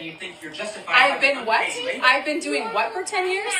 You think you're justified I've by the been what? unpaid labor. I've been doing what for 10 years?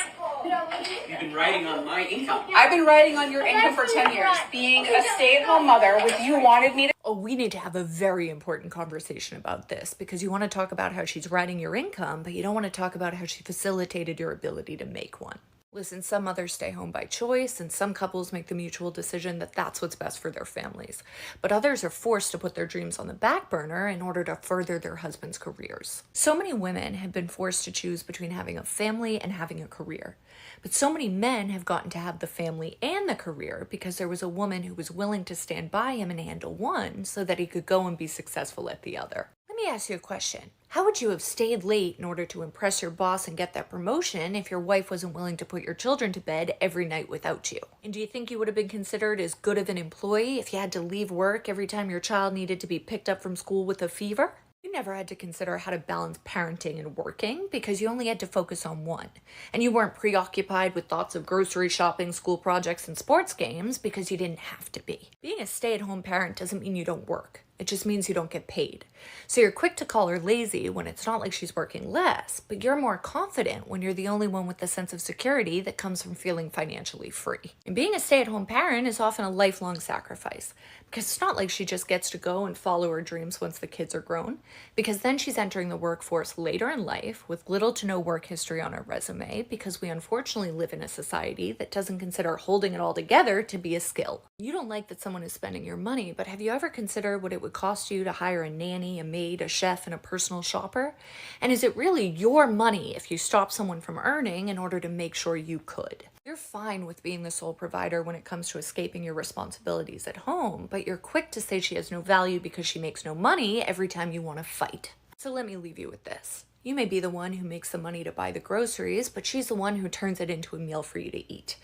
You've been writing on my income. I've been writing on your income for 10 years. Being a stay-at-home mother with you wanted me to... Oh, we need to have a very important conversation about this because you want to talk about how she's writing your income, but you don't want to talk about how she facilitated your ability to make one. Listen, some mothers stay home by choice, and some couples make the mutual decision that that's what's best for their families. But others are forced to put their dreams on the back burner in order to further their husbands' careers. So many women have been forced to choose between having a family and having a career. But so many men have gotten to have the family and the career because there was a woman who was willing to stand by him and handle one so that he could go and be successful at the other. Let me ask you a question. How would you have stayed late in order to impress your boss and get that promotion if your wife wasn't willing to put your children to bed every night without you? And do you think you would have been considered as good of an employee if you had to leave work every time your child needed to be picked up from school with a fever? You never had to consider how to balance parenting and working because you only had to focus on one. And you weren't preoccupied with thoughts of grocery shopping, school projects, and sports games because you didn't have to be. Being a stay-at-home parent doesn't mean you don't work. It just means you don't get paid. So you're quick to call her lazy when it's not like she's working less, but you're more confident when you're the only one with the sense of security that comes from feeling financially free. And being a stay-at-home parent is often a lifelong sacrifice because it's not like she just gets to go and follow her dreams once the kids are grown, because then she's entering the workforce later in life with little to no work history on her resume because we unfortunately live in a society that doesn't consider holding it all together to be a skill. You don't like that someone is spending your money, but have you ever considered what it would cost you to hire a nanny, a maid, a chef, and a personal shopper? And is it really your money if you stop someone from earning in order to make sure you could? You're fine with being the sole provider when it comes to escaping your responsibilities at home, but you're quick to say she has no value because she makes no money every time you want to fight. So let me leave you with this. You may be the one who makes the money to buy the groceries, but she's the one who turns it into a meal for you to eat.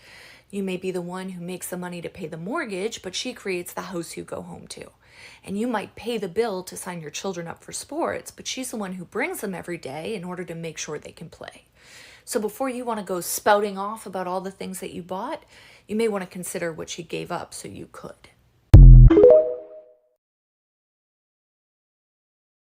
You may be the one who makes the money to pay the mortgage, but she creates the house you go home to. And you might pay the bill to sign your children up for sports, but she's the one who brings them every day in order to make sure they can play. So before you want to go spouting off about all the things that you bought, you may want to consider what she gave up so you could.